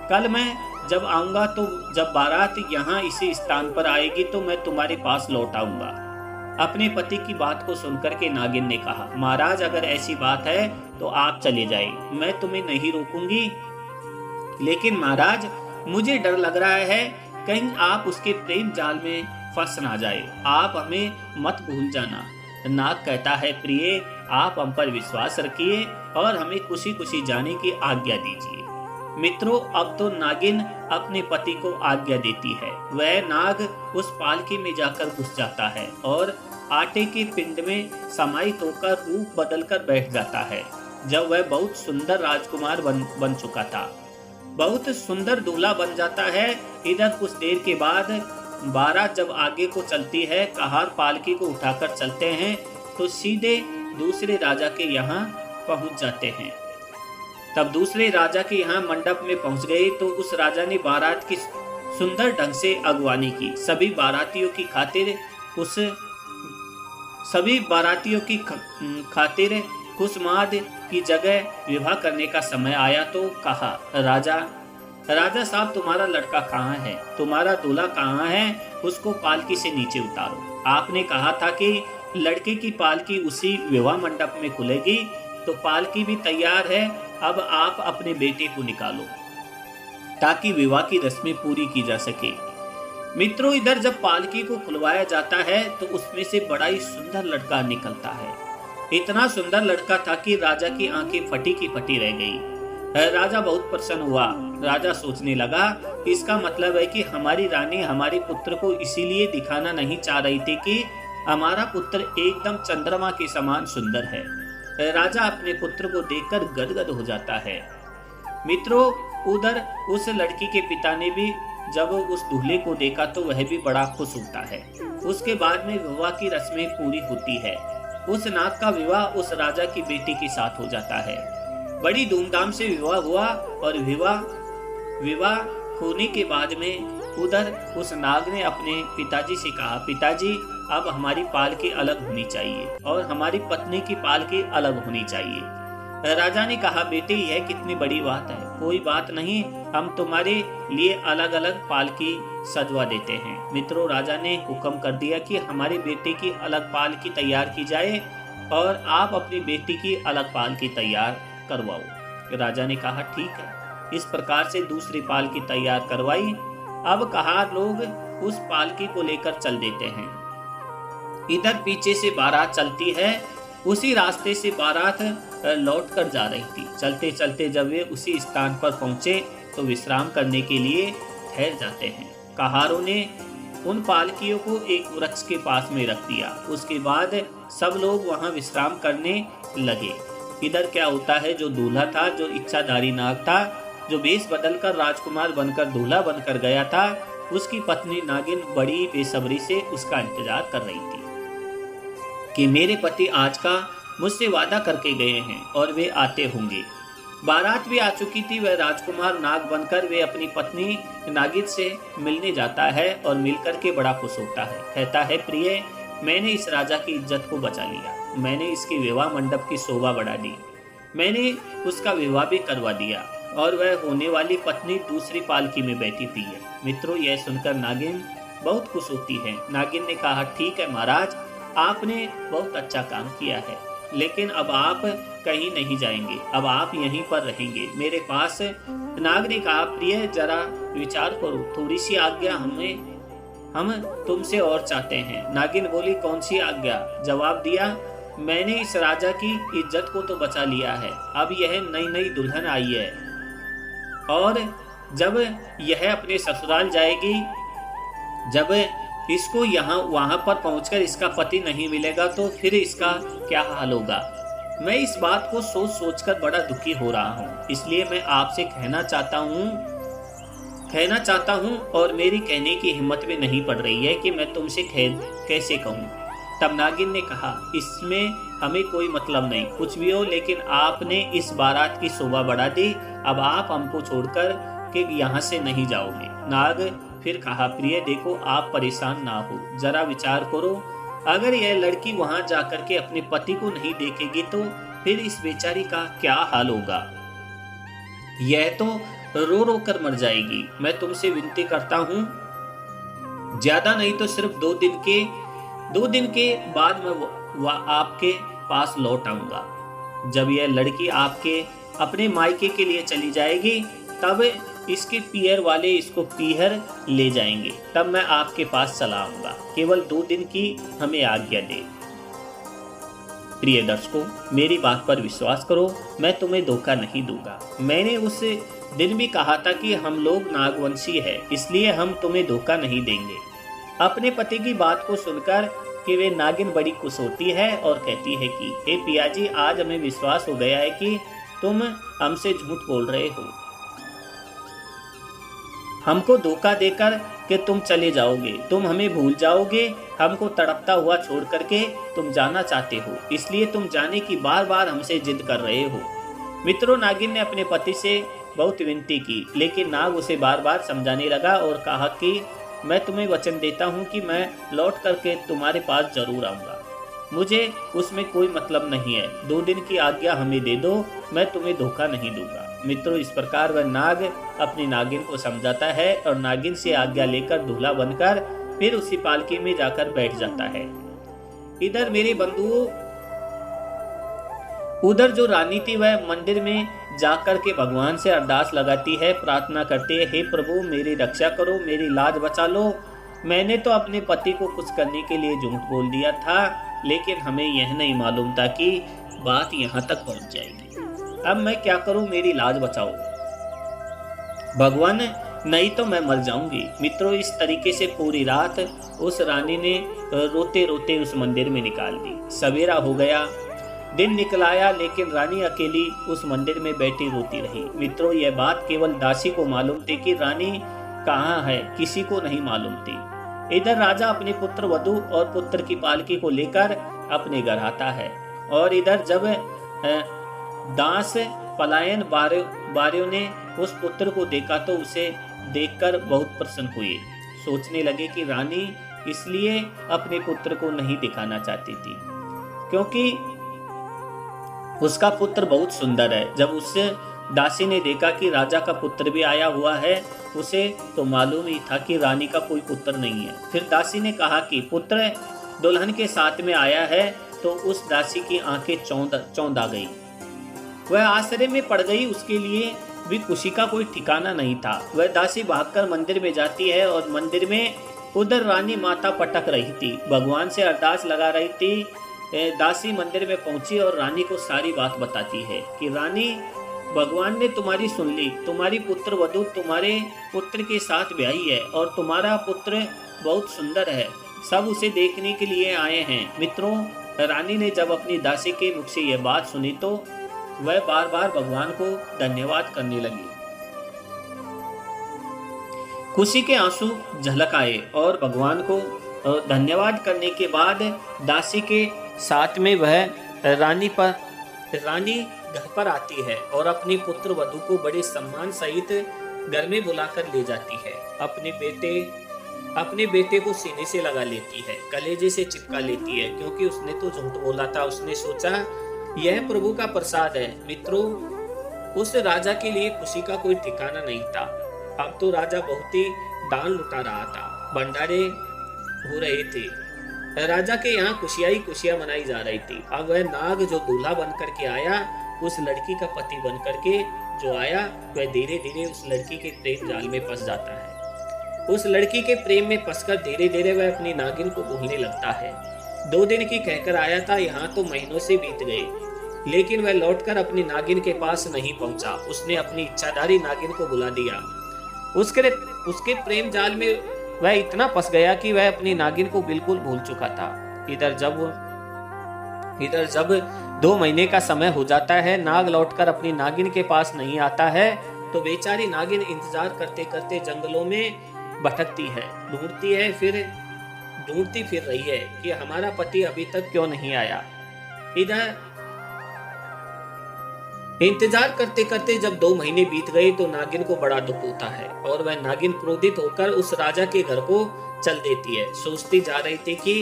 कल मैं जब आऊँगा तो जब बारात यहाँ इसी स्थान पर आएगी तो मैं तुम्हारे पास लौट आऊँगा। अपने पति की बात को सुनकर के नागिन ने कहा, महाराज अगर ऐसी बात है तो आप चले जाएं, मैं तुम्हें नहीं रोकूंगी। लेकिन महाराज मुझे डर लग रहा है, कहीं आप उसके प्रेम जाल में फंस ना जाए। आप हमें मत भूल जाना। नाग कहता है, प्रिय आप हम पर विश्वास रखिए और हमें खुशी खुशी जाने की आज्ञा दीजिए। मित्रों, अब तो नागिन अपने पति को आज्ञा देती है। वह नाग उस पालकी में जाकर घुस जाता है और आटे के पिंड में समाहित होकर रूप बदलकर बैठ जाता है। जब वह बहुत सुंदर राजकुमार बन चुका था, बहुत सुंदर दूल्हा बन जाता है। इधर कुछ देर के बाद बारात जब आगे को चलती है, कहार पालकी को उठाकर चलते हैं तो सीधे दूसरे राजा के यहाँ पहुंच जाते हैं। तब दूसरे राजा के यहाँ मंडप में पहुंच गए तो उस राजा ने बारात की सुंदर ढंग से अगवानी की। सभी बारातियों की खातिर कुसमाद की जगह विवाह करने का समय आया तो कहा, राजा साहब तुम्हारा लड़का कहाँ है, तुम्हारा दूल्हा कहाँ है, उसको पालकी से नीचे उतारो। आपने कहा था कि लड़के की पालकी उसी विवाह मंडप में खुलेगी, तो पालकी भी तैयार है। अब आप अपने बेटे को निकालो ताकि विवाह की रस्में पूरी की जा सके। मित्रों, इधर जब पालकी को खुलवाया जाता है तो उसमें से बड़ा ही सुंदर लड़का निकलता है। इतना सुंदर लड़का था कि राजा की आंखें फटी की फटी रह गई। राजा बहुत प्रसन्न हुआ। राजा सोचने लगा, इसका मतलब है कि हमारी रानी हमारे पुत्र को इसीलिए दिखाना नहीं चाह रही थी कि हमारा पुत्र एकदम चंद्रमा के समान सुंदर है। राजा अपने पुत्र को देखकर गदगद हो जाता है। मित्रों, उधर उस लड़की के पिता ने भी जब उस दूल्हे को देखा तो वह भी बड़ा खुश होता है। उसके बाद में विवाह की रस्में पूरी होती है। उस नाग का विवाह उस राजा की बेटी के साथ हो जाता है। बड़ी धूमधाम से विवाह हुआ और विवाह होने के बाद में उधर उस नाग ने अपने पिताजी से कहा, पिताजी अब हमारी पालकी अलग होनी चाहिए और हमारी पत्नी की पालकी अलग होनी चाहिए। राजा ने कहा, बेटे यह कितनी बड़ी बात है, कोई बात नहीं, हम तुम्हारे लिए अलग अलग पालकी सजवा देते हैं। मित्रों, राजा ने हुक्म कर दिया कि हमारे बेटे की अलग पालकी तैयार की जाए और आप अपनी बेटी की अलग पालकी तैयार करवाओ। राजा ने कहा, ठीक है। इस प्रकार से दूसरी पालकी तैयार करवाई। अब कहार लोग उस पालकी को लेकर चल देते हैं। इधर पीछे से बारात चलती है। उसी रास्ते से बारात लौट कर जा रही थी। चलते चलते जब वे उसी स्थान पर पहुंचे तो विश्राम करने के लिए ठहर जाते हैं। कहारों ने उन पालकियों को एक वृक्ष के पास में रख दिया। उसके बाद सब लोग वहां विश्राम करने लगे। इधर क्या होता है, जो दूल्हा था, जो इच्छाधारी नाग था, जो वेश बदलकर राजकुमार बनकर दूल्हा बनकर गया था, उसकी पत्नी नागिन बड़ी बेसब्री से उसका इंतजार कर रही थी कि मेरे पति आज का मुझसे वादा करके गए हैं और वे आते होंगे। बारात भी आ चुकी थी। वह राजकुमार नाग बनकर वे अपनी पत्नी नागिन से मिलने जाता है और मिलकर के बड़ा खुश होता है। कहता है, प्रिय, मैंने इस राजा की इज्जत को बचा लिया, मैंने इसके विवाह मंडप की शोभा बढ़ा दी, मैंने उसका विवाह भी करवा दिया और वह होने वाली पत्नी दूसरी पालकी में बैठी हुई है। मित्रों, यह सुनकर नागिन बहुत खुश होती है। नागिन ने कहा, ठीक है महाराज, आपने बहुत अच्छा काम किया है, लेकिन अब आप कहीं नहीं जाएंगे, अब आप यहीं पर रहेंगे मेरे पास। नाग ने कहा, प्रिय, जरा विचार करो, थोड़ी सी आज्ञा हम तुमसे और चाहते हैं। नागिन बोली, कौन सी आज्ञा? जवाब दिया, मैंने इस राजा की इज्जत को तो बचा लिया है, अब यह नई नई दुल्हन आई है और जब यह अपने ससुराल जाएगी, जब इसको वहां पर पहुंचकर इसका पति नहीं मिलेगा तो फिर इसका क्या हाल होगा। मैं इस बात को सोच कर बड़ा दुखी हो रहा हूँ, इसलिए मैं आपसे कहना चाहता हूँ कहना चाहता हूँ और मेरी कहने की हिम्मत भी नहीं पड़ रही है कि मैं तुमसे कैसे कहूँ। तब नागिन ने कहा, इसमें हमें कोई मतलब नहीं, कुछ भी हो, लेकिन आपने इस बारात की शोभा बढ़ा दी। अब आप हमको छोड़कर के यहाँ से नहीं जाओगे। नाग फिर कहा, प्रिय देखो, आप परेशान ना हो, जरा विचार करो। अगर यह लड़की वहां जाकर के अपने पति को नहीं देखेगी तो फिर इस बेचारी का क्या हाल होगा। यह तो रो रो कर मर जाएगी। मैं तुमसे विनती करता हूँ, ज्यादा नहीं तो सिर्फ 2 दिन के बाद मैं आपके पास लौट आऊंगा। जब यह लड़की आपके अपने मायके के लिए चली जाएगी तब इसके पीहर वाले इसको पीहर ले जाएंगे, तब मैं आपके पास चला आऊंगा। केवल 2 दिन की हमें आज्ञा दे। प्रिय दर्शकों, मेरी बात पर विश्वास करो, मैं तुम्हें धोखा नहीं दूंगा। मैंने उस दिन भी कहा था कि हम लोग नागवंशी है, इसलिए हम तुम्हें धोखा नहीं देंगे। अपने पति की बात को सुनकर कि वे नागिन बड़ी खुश होती है और कहती है कि हे पिया जी, आज हमें विश्वास हो गया है कि तुम हमसे झूठ बोल रहे हो। हमको धोखा देकर कि तुम चले जाओगे, तुम हमें भूल जाओगे, हमको तड़पता हुआ छोड़ करके तुम जाना चाहते हो, इसलिए तुम जाने की बार बार हमसे जिद कर रहे हो। मित्रों, नागिन ने अपने पति से बहुत विनती की, लेकिन नाग उसे बार बार समझाने लगा और कहा कि मैं तुम्हें वचन देता हूँ कि मैं लौट करके तुम्हारे पास जरूर आऊँगा, मुझे उसमें कोई मतलब नहीं है। 2 दिन की आज्ञा हमें दे दो, मैं तुम्हें धोखा नहीं दूंगा। मित्रों, इस प्रकार वह नाग अपनी नागिन को समझाता है और नागिन से आज्ञा लेकर दूल्हा बनकर फिर उसी पालकी में जाकर बैठ जाता है। इधर मेरे बंधुओं, उधर जो रानी थी वह मंदिर में जाकर के भगवान से अरदास लगाती है, प्रार्थना करती है, हे प्रभु मेरी रक्षा करो, मेरी लाज बचा लो। मैंने तो अपने पति को कुछ करने के लिए झूठ बोल दिया था, लेकिन हमें यह नहीं मालूम था कि बात यहाँ तक पहुँच जाएगी। अब मैं क्या करूँ, मेरी लाज बचाओ भगवान, नहीं तो मैं मर जाऊंगी। मित्रों, इस तरीके से पूरी रात उस रानी ने रोते रोते उस मंदिर में निकाल दी। सवेरा हो गया, दिन निकल आया, लेकिन रानी अकेली उस मंदिर में बैठी रोती रही। मित्रों, यह बात केवल दासी को मालूम थी कि रानी कहाँ है, किसी को नहीं मालूम थी। इधर राजा अपने पुत्र वधू और पुत्र की पालकी को लेकर अपने घर आता है और इधर जब दास पलायन बारियों ने उस पुत्र को देखा तो उसे देखकर बहुत प्रसन्न हुए। सोचने लगे कि रानी इसलिए अपने पुत्र को नहीं दिखाना चाहती थी क्योंकि उसका पुत्र बहुत सुंदर है। जब उससे दासी ने देखा कि राजा का पुत्र भी आया हुआ है, उसे तो मालूम ही था कि रानी का कोई पुत्र नहीं है। फिर दासी ने कहा कि पुत्र दुल्हन के साथ में आया है, तो उस दासी की आंखें चौंधा गई। वह आश्चर्य में पड़ गई, उसके लिए भी खुशी का कोई ठिकाना नहीं था। वह दासी भागकर मंदिर में जाती है और मंदिर में उधर रानी माता पटक रही थी, भगवान से अरदास लगा रही थी। दासी मंदिर में पहुंची और रानी को सारी बात बताती है कि रानी, भगवान ने तुम्हारी सुन ली, तुम्हारी पुत्र वधू तुम्हारे पुत्र के साथ ब्याही है और तुम्हारा पुत्र बहुत सुंदर है, सब उसे देखने के लिए आए हैं। मित्रों, रानी ने जब अपनी दासी के मुख से यह बात सुनी तो वह बार बार भगवान को धन्यवाद करने लगी। खुशी के आंसू झलक आए और भगवान को धन्यवाद करने के बाद दासी के साथ में वह रानी घर पर आती है और अपनी पुत्र वधू को बड़े सम्मान सहित घर में बुलाकर ले जाती है। अपने बेटे को सीने से लगा लेती है, कलेजे से चिपका लेती है, क्योंकि उसने तो झूठ बोला था। उसने सोचा यह प्रभु का प्रसाद है। मित्रों, उस राजा के लिए खुशी का कोई ठिकाना नहीं था। अब तो राजा बहुत ही दान लुटा रहा था, भंडारे हो रहे थे, राजा के यहाँ खुशियां मनाई जा रही थी। अब वह नाग जो दूल्हा बनकर के आया, उस लड़की का पति बनकर के जो आया, वह धीरे धीरे उस लड़की के प्रेम जाल में फंस जाता है। उस लड़की के प्रेम में फंसकर धीरे धीरे वह अपनी नागिन को भूलने लगता है। 2 दिन की कहकर आया था, यहाँ तो महीनों से बीत गए, लेकिन वह लौटकर अपनी नागिन के पास नहीं पहुंचा। उसने अपनी इच्छाधारी नागिन को बुला दिया। उसके प्रेम जाल में वह इतना फंस गया कि वह अपनी नागिन को बिल्कुल भूल चुका था। इधर जब 2 महीने का समय हो जाता है, नाग लौटकर अपनी नागिन के पास नहीं आता है, तो बेचारी नागिन इंतजार करते करते जंगलों में भटकती है, ढूंढती है, फिर ढूंढती फिर रही है कि हमारा पति अभी तक क्यों नहीं आया। इधर इंतजार करते करते जब 2 महीने बीत गए तो नागिन को बड़ा दुख होता है और वह नागिन क्रोधित होकर उस राजा के घर को चल देती है। सोचती जा रही थी कि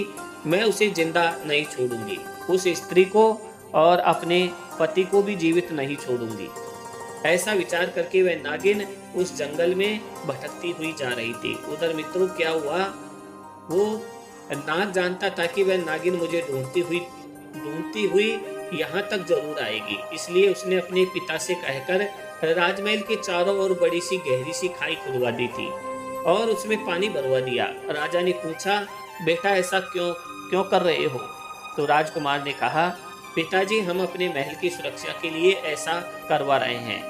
मैं उसे जिंदा नहीं छोड़ूंगी, उस स्त्री को और अपने पति को भी जीवित नहीं छोड़ूंगी। ऐसा विचार करके वह नागिन उस जंगल में भटकती हुई जा रही थी। उधर मित्रों क्या हुआ, वो नाग जानता था कि वह नागिन मुझे ढूंढती हुई यहाँ तक जरूर आएगी, इसलिए उसने अपने पिता से कहकर राजमहल के चारों ओर बड़ी सी गहरी सी खाई खुदवा दी थी और उसमें पानी भरवा दिया। राजा ने पूछा, बेटा ऐसा क्यों कर रहे हो? तो राजकुमार ने कहा, पिताजी हम अपने महल की सुरक्षा के लिए ऐसा करवा रहे हैं।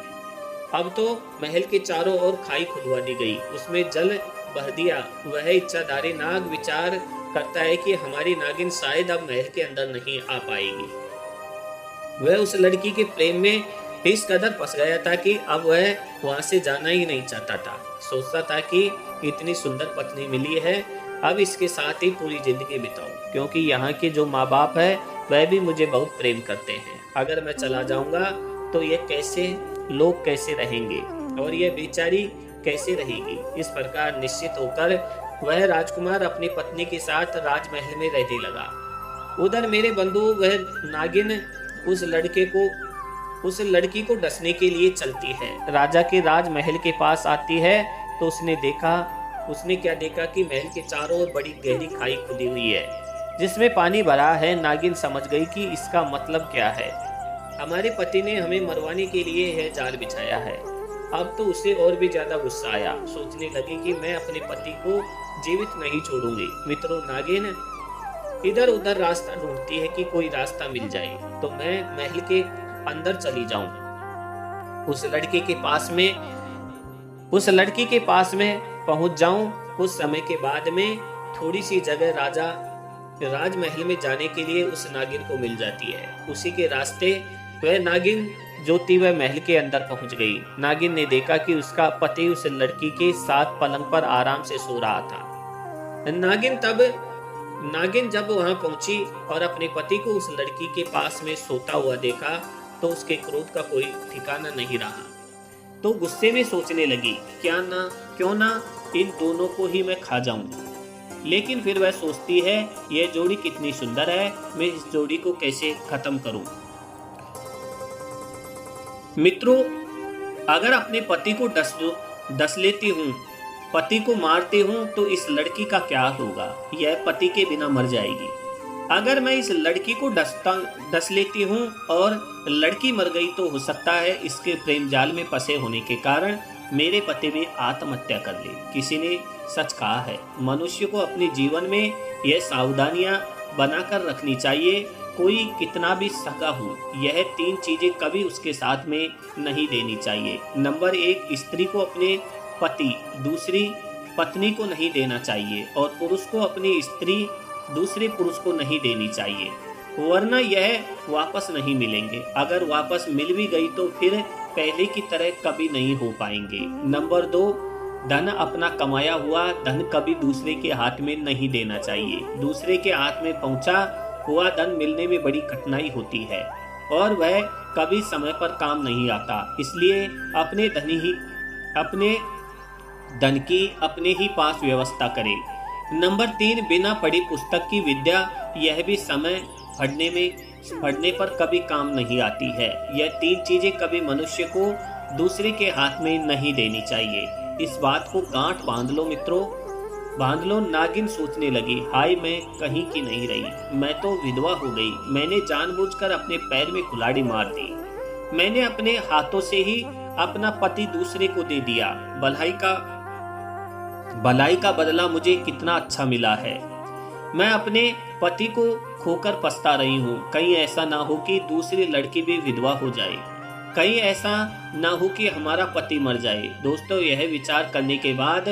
अब तो महल के चारों ओर खाई खुदवा दी गई, उसमें जल भर दिया। वह इच्छाधारी नाग विचार करता है कि हमारी नागिन शायद अब महल के अंदर नहीं आ पाएगी। वह उस लड़की के प्रेम में इस कदर फंस गया था कि अब वह वहां से जाना ही नहीं चाहता था। सोचता था कि इतनी सुंदर पत्नी मिली है, अब इसके साथ ही पूरी जिंदगी बिताऊं, क्योंकि यहाँ के जो माँ बाप है वह भी मुझे बहुत प्रेम करते हैं। अगर मैं चला जाऊंगा तो ये लोग कैसे रहेंगे और ये बेचारी कैसे रहेगी। इस प्रकार निश्चित होकर वह राजकुमार अपनी पत्नी के साथ राजमहल में रहने लगा। उधर मेरे बंधु, वह नागिन उस लड़की को डसने के लिए चलती है। राजा के राजमहल के पास आती है तो उसने क्या देखा कि महल के चारों ओर बड़ी गहरी खाई खुदी हुई है जिसमें पानी भरा है। नागिन समझ गई कि इसका मतलब क्या है, हमारे पति ने हमें मरवाने के लिए यह जाल बिछाया है। अब तो उसे और भी ज्यादा गुस्सा आया, सोचने लगी कि मैं अपने पति को जीवित नहीं छोड़ूंगी। मित्रों, नागिन इधर उधर रास्ता ढूंढती है कि कोई रास्ता मिल जाए तो मैं महल के अंदर चली जाऊं, उस लड़की के पास में पहुंच जाऊं। कुछ समय के बाद में थोड़ी सी जगह राजमहल में जाने के लिए उस नागिन को मिल जाती है। उसी के रास्ते वह नागिन जो थी वह महल के अंदर पहुंच गई। नागिन ने देखा कि उसका पति उस लड़की के साथ पलंग पर आराम से सो रहा था। नागिन जब वहां पहुंची और अपने पति को उस लड़की के पास में सोता हुआ देखा तो उसके क्रोध का कोई ठिकाना नहीं रहा। तो गुस्से में सोचने लगी, क्यों ना इन दोनों को ही मैं खा जाऊं। लेकिन फिर वह सोचती है, यह जोड़ी कितनी सुंदर है, मैं इस जोड़ी को कैसे खत्म करूं। मित्रों, अगर अपने पति को डस लेती हूँ, पति को मारती हूँ, तो इस लड़की का क्या होगा? यह पति के बिना मर जाएगी। अगर मैं इस लड़की को डस लेती हूँ और लड़की मर गई तो हो सकता है इसके प्रेम जाल में फंसे होने के कारण मेरे पति भी आत्महत्या कर ले। किसी ने सच कहा है, मनुष्य को अपने जीवन में यह सावधानियां बनाकर रखनी चाहिए। कोई कितना भी सगा हो, यह 3 चीजें कभी उसके साथ में नहीं देनी चाहिए। नंबर 1, स्त्री को अपने पति दूसरी पत्नी को नहीं देना चाहिए और पुरुष को अपनी स्त्री दूसरे पुरुष को नहीं देनी चाहिए, वरना यह वापस नहीं मिलेंगे। अगर वापस मिल भी गई तो फिर पहले की तरह कभी नहीं हो पाएंगे। नंबर 2, धन, अपना कमाया हुआ धन कभी दूसरे के हाथ में नहीं देना चाहिए। दूसरे के हाथ में पहुंचा हुआ धन मिलने में बड़ी कठिनाई होती है और वह कभी समय पर काम नहीं आता। इसलिए अपने धन की अपने ही पास व्यवस्था करें। नंबर 3, बिना पढ़ी पुस्तक की विद्या, यह भी समय पढ़ने पर कभी काम नहीं आती है। यह 3 चीजें कभी मनुष्य को दूसरे के हाथ में नहीं देनी चाहिए। इस बात को गांठ बांध लो मित्रों, बांध लो। नागिन सोचने लगी, हाय मैं कहीं की नहीं रही, मैं तो विधवा हो गई। मैंने जानबूझकर अपने पैर में कुल्हाड़ी मार दी। मैंने अपने हाथों से ही अपना पति दूसरे को दे दिया। भलाई का बदला मुझे कितना अच्छा मिला है। मैं अपने पति को खोकर पछता रही हूँ। कहीं ऐसा ना हो कि दूसरी लड़की भी विधवा हो जाए, कहीं ऐसा ना हो कि हमारा पति मर जाए। दोस्तों, यह विचार करने के बाद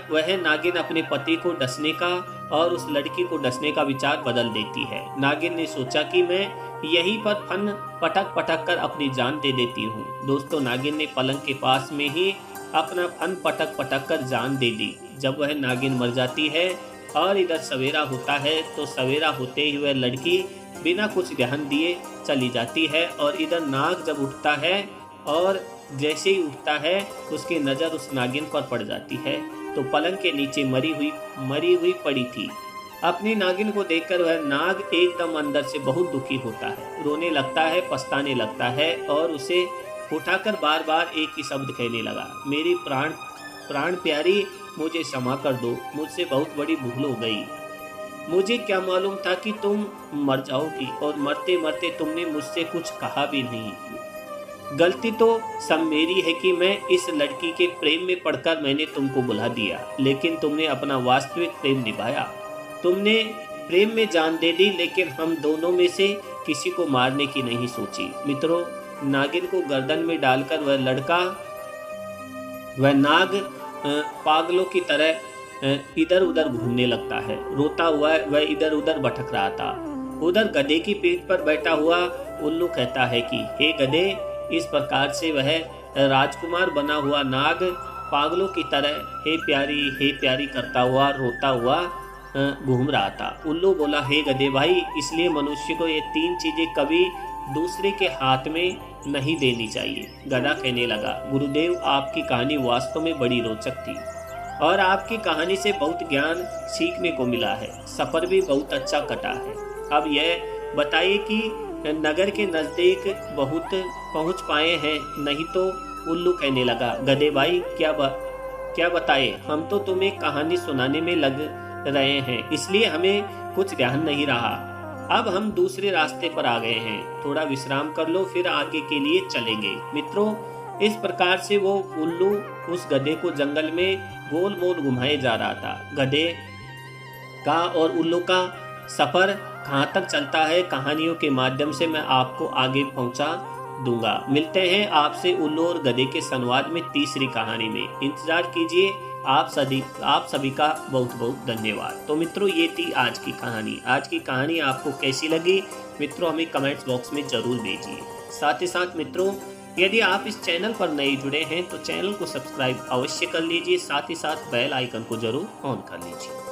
वह नागिन अपने पति को डसने का और उस लड़की को डसने का विचार बदल देती है। नागिन ने सोचा कि मैं यहीं पर फन पटक पटक कर अपनी जान दे देती हूँ। दोस्तों, नागिन ने पलंग के पास में ही अपना फन पटक पटक कर जान दे दी। जब वह नागिन मर जाती है और इधर सवेरा होता है तो सवेरा होते ही वह लड़की बिना कुछ ध्यान दिए चली जाती है। और इधर नाग जब उठता है और जैसे ही उठता है उसकी नज़र उस नागिन पर पड़ जाती है तो पलंग के नीचे मरी हुई पड़ी थी। अपनी नागिन को देखकर वह नाग एकदम अंदर से बहुत दुखी होता है, रोने लगता है, पछताने लगता है और उसे उठाकर बार बार एक ही शब्द कहने लगा, मेरी प्राण प्यारी, मुझे क्षमा कर दो, मुझसे बहुत बड़ी भूल हो गई। मुझे क्या मालूम था कि तुम मर जाओगी और मरते मरते तुमने मुझसे कुछ कहा भी नहीं। गलती तो सब मेरी है कि मैं इस लड़की के प्रेम में पड़कर मैंने तुमको बुला दिया, लेकिन तुमने अपना वास्तविक प्रेम निभाया। तुमने प्रेम में जान दे दी, लेकिन हम दोनों में से किसी को मारने की नहीं सोची। मित्रों, नागिन को गर्दन में डालकर वह नाग पागलों की तरह इधर उधर घूमने लगता है। रोता हुआ वह इधर उधर भटक रहा था। उधर गधे की पीठ पर बैठा हुआ उल्लू कहता है कि हे गधे, इस प्रकार से वह राजकुमार बना हुआ नाग पागलों की तरह हे प्यारी करता हुआ रोता हुआ घूम रहा था। उल्लू बोला, हे गधे भाई, इसलिए मनुष्य को ये 3 चीजें कभी दूसरे के हाथ में नहीं देनी चाहिए। गधा कहने लगा, गुरुदेव, आपकी कहानी वास्तव में बड़ी रोचक थी और आपकी कहानी से बहुत ज्ञान सीखने को मिला है। सफर भी बहुत अच्छा कटा है। अब यह बताइए कि नगर के नज़दीक बहुत पहुंच पाए हैं, नहीं तो? उल्लू कहने लगा, गधे भाई, क्या बताए, हम तो तुम्हें कहानी सुनाने में लग रहे हैं, इसलिए हमें कुछ ध्यान नहीं रहा। अब हम दूसरे रास्ते पर आ गए हैं, थोड़ा विश्राम कर लो, फिर आगे के लिए चलेंगे। मित्रों, इस प्रकार से वो उल्लू उस गधे को जंगल में गोल मोल घुमाए जा रहा था। गधे का और उल्लू का सफर कहाँ तक चलता है, कहानियों के माध्यम से मैं आपको आगे पहुंचा दूंगा। मिलते हैं आपसे उल्लू और गधे के संवाद में तीसरी कहानी में। इंतजार कीजिए। आप सभी का बहुत बहुत धन्यवाद। तो मित्रों, ये थी आज की कहानी। आज की कहानी आपको कैसी लगी मित्रों, हमें कमेंट्स बॉक्स में जरूर भेजिए। साथ ही साथ मित्रों, यदि आप इस चैनल पर नए जुड़े हैं तो चैनल को सब्सक्राइब अवश्य कर लीजिए। साथ ही साथ बेल आइकन को जरूर ऑन कर लीजिए।